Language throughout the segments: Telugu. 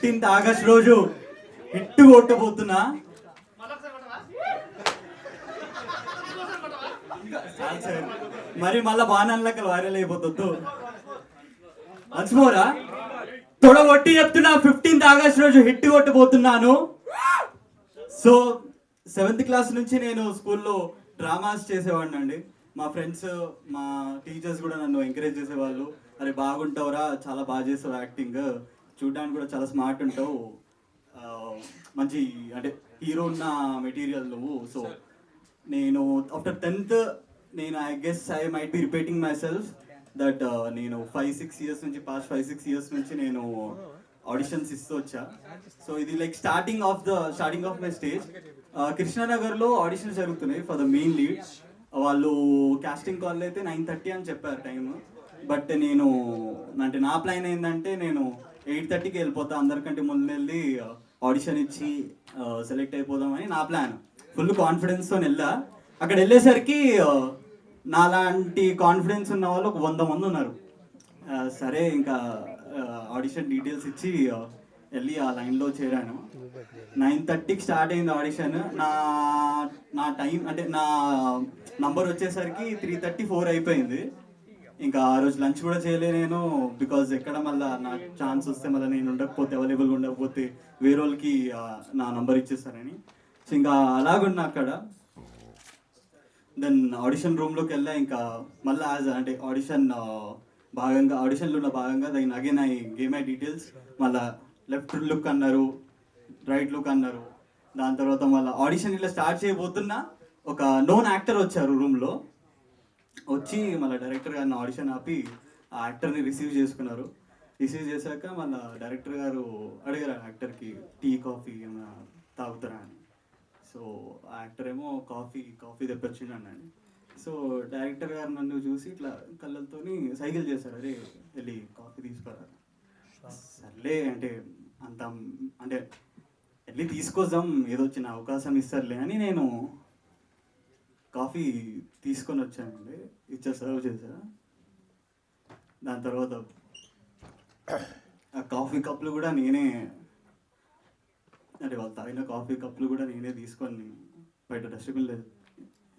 15th ఆగస్ట్ రోజు హిట్ కొట్టబోతున్నా. మరి మళ్ళా బాణాలకి వైరల్ అయిపోతుంది. మర్చిపోరా, తొడగొట్టి చెప్తున్నా, 15th ఆగస్ట్ రోజు హిట్ కొట్టబోతున్నాను. సో 7th క్లాస్ నుంచి నేను స్కూల్లో డ్రామాస్ చేసేవాడిని అండి. మా ఫ్రెండ్స్, మా టీచర్స్ కూడా నన్ను ఎంకరేజ్ చేసేవాళ్ళు. అరే బాగుంటావురా, చాలా బాగా చేసావు యాక్టింగ్, చూడడానికి కూడా చాలా స్మార్ట్ ఉంటావు, మంచి అంటే హీరో ఉన్న మెటీరియల్ నువ్వు. సో నేను ఆఫ్టర్ 10th నేను I guess I might be repeating my self that నేను 5-6 ఇయర్స్ నుంచి పాస్ట్ 5-6 ఇయర్స్ నుంచి నేను ఆడిషన్స్ ఇస్తూ వచ్చా. సో ఇది like starting of my stage. కృష్ణానగర్లో ఆడిషన్స్ జరుగుతున్నాయి ఫర్ ద మెయిన్ లీడ్. వాళ్ళు కాస్టింగ్ కాల్ అయితే 9:30 అని చెప్పారు టైం. బట్ నేను అంటే నా ప్లాన్ ఏంటంటే నేను 8:30కి వెళ్ళిపోతా, అందరికంటే ముందు వెళ్ళి ఆడిషన్ ఇచ్చి సెలెక్ట్ అయిపోదామని నా ప్లాన్. ఫుల్ కాన్ఫిడెన్స్తో వెళ్ళా. అక్కడ వెళ్ళేసరికి నాలాంటి కాన్ఫిడెన్స్ ఉన్న వాళ్ళు ఒక 100 మంది ఉన్నారు. సరే ఇంకా ఆడిషన్ డీటెయిల్స్ ఇచ్చి వెళ్ళి ఆ లైన్లో చేరాను. 9:30కి స్టార్ట్ అయింది ఆడిషన్. నా టైం అంటే నా నంబర్ వచ్చేసరికి 3:34 అయిపోయింది. ఇంకా ఆ రోజు లంచ్ కూడా చేయలే నేను, బికాజ్ ఎక్కడ మళ్ళీ నా ఛాన్స్ వస్తే మళ్ళీ నేను ఉండకపోతే, అవైలబుల్గా ఉండకపోతే వేరే వాళ్ళకి నా నంబర్ ఇచ్చేస్తారని. సో ఇంకా అలాగున్నా అక్కడ. దెన్ ఆడిషన్ రూమ్లోకి వెళ్ళా. ఇంకా మళ్ళీ అంటే ఆడిషన్లో ఉన్న భాగంగా then again I gave my details. మళ్ళీ లెఫ్ట్ లుక్ అన్నారు, రైట్ లుక్ అన్నారు. దాని తర్వాత మళ్ళీ ఆడిషన్ ఇలా స్టార్ట్ చేయబోతున్నా ఒక నోన్ యాక్టర్ వచ్చారు రూమ్లో. వచ్చి మళ్ళీ డైరెక్టర్ గారిని ఆడిషన్ ఆపి ఆ యాక్టర్ని రిసీవ్ చేసుకున్నారు. రిసీవ్ చేశాక మళ్ళీ డైరెక్టర్ గారు అడిగారు ఆ యాక్టర్కి టీ కాఫీ ఏమైనా తాగుతారా అని. సో ఆ యాక్టర్ ఏమో కాఫీ తెప్పొచ్చిండు అన్నాడు. సో డైరెక్టర్ గారు నన్ను చూసి ఇట్లా కళ్ళతో సైకిల్ చేశారు, అరే వెళ్ళి కాఫీ తీసుకురా. సర్లే అంటే అంటే వెళ్ళి తీసుకొద్దాం, ఏదో చిన్న అవకాశం ఇస్తారులే అని నేను కాఫీ తీసుకొని వచ్చానండి. సర్వ్ చేశా. దాని తర్వాత ఆ కాఫీ కప్పులు కూడా నేనే, అంటే వాళ్ళు తాగిన కాఫీ కప్పులు కూడా నేనే తీసుకొని బయట డస్ట్బిన్లో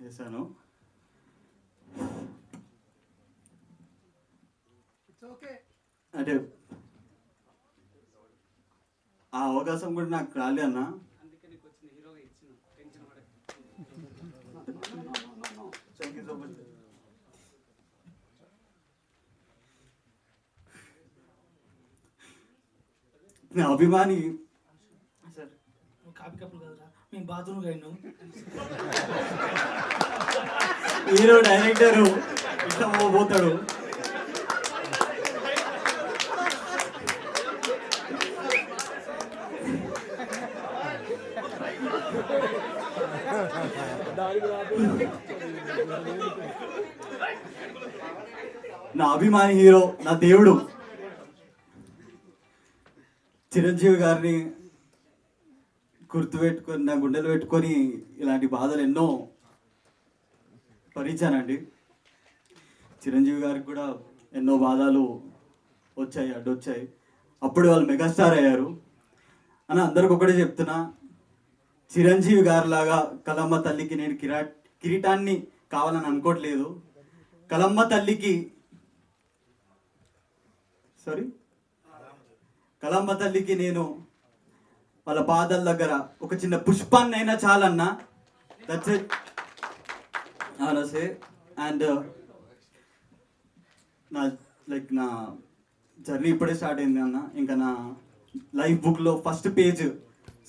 వేసాను. అంటే ఆ అవకాశం కూడా నాకు రాలే అన్న. నా అభిమాని సార్, కాపీ కప్పులు కదరా, మేము బాత్రూమ్ అయినాం. హీరో డైరెక్టరు ఇట్లా పోతాడు. నా అభిమాని హీరో, నా దేవుడు చిరంజీవి గారిని గుర్తుపెట్టుకొని నా గుండెలు పెట్టుకొని ఇలాంటి బాధలు ఎన్నో భరించానండి. చిరంజీవి గారికి కూడా ఎన్నో బాధలు వచ్చాయి, అడ్డొచ్చాయి. అప్పుడు వాళ్ళు మెగాస్టార్ అయ్యారు అని అందరికి ఒకటే చెప్తున్నా, చిరంజీవి గారిలాగా కలమ్మ తల్లికి నేను కిరీటాన్ని కావాలని అనుకోవట్లేదు. కలమ్మ తల్లికి నేను వాళ్ళ పాదాల దగ్గర ఒక చిన్న పుష్పాన్ని అయినా చాలన్నా. That's it. సే అండ్ నా జర్నీ ఇప్పుడే స్టార్ట్ అయింది అన్న. ఇంకా నా లైఫ్ బుక్లో ఫస్ట్ పేజ్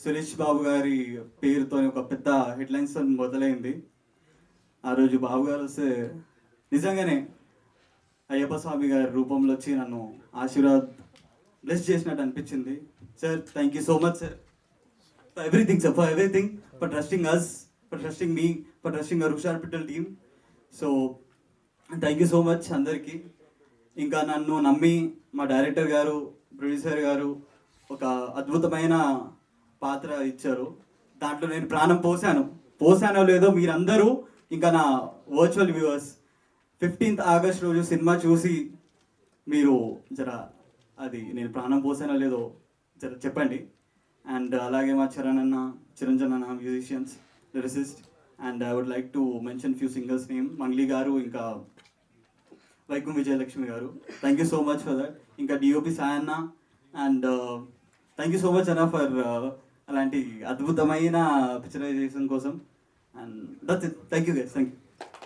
సురేష్ బాబు గారి పేరుతో ఒక పెద్ద హెడ్లైన్స్తో మొదలైంది. ఆ రోజు బాబు గారు వస్తే నిజంగానే అయ్యప్ప స్వామి గారి రూపంలో వచ్చి నన్ను బ్లెస్ చేసినట్టు అనిపించింది. Sir, thank you so much sir for everything, sir, for everything, for trusting us, for trusting me, for trusting our Hushar Pittal team. So thank you so much అందరికీ. ఇంకా నన్ను నమ్మి మా డైరెక్టర్ గారు, ప్రొడ్యూసర్ గారు ఒక అద్భుతమైన పాత్ర ఇచ్చారు. దాంట్లో నేను ప్రాణం పోసానో లేదో మీరందరూ, ఇంకా నా వర్చువల్ వ్యూవర్స్ 15th ఆగస్ట్ రోజు సినిమా చూసి మీరు జర అది నేను ప్రాణం పోసానో లేదో చెప్పండి. అండ్ అలాగే మా చిరంజన్ అన్న musicians, lyricist. And I would like to mention few singers name, Mangli garu, ఇంకా Vaikuntha Vijayalakshmi garu. Thank you so much for that. ఇంకా DOP Sayanna. And thank you so much అన్న ఫర్ అలాంటి అద్భుతమైన పిక్చరైజేషన్ కోసం. And that's it. Thank you guys. Thank you.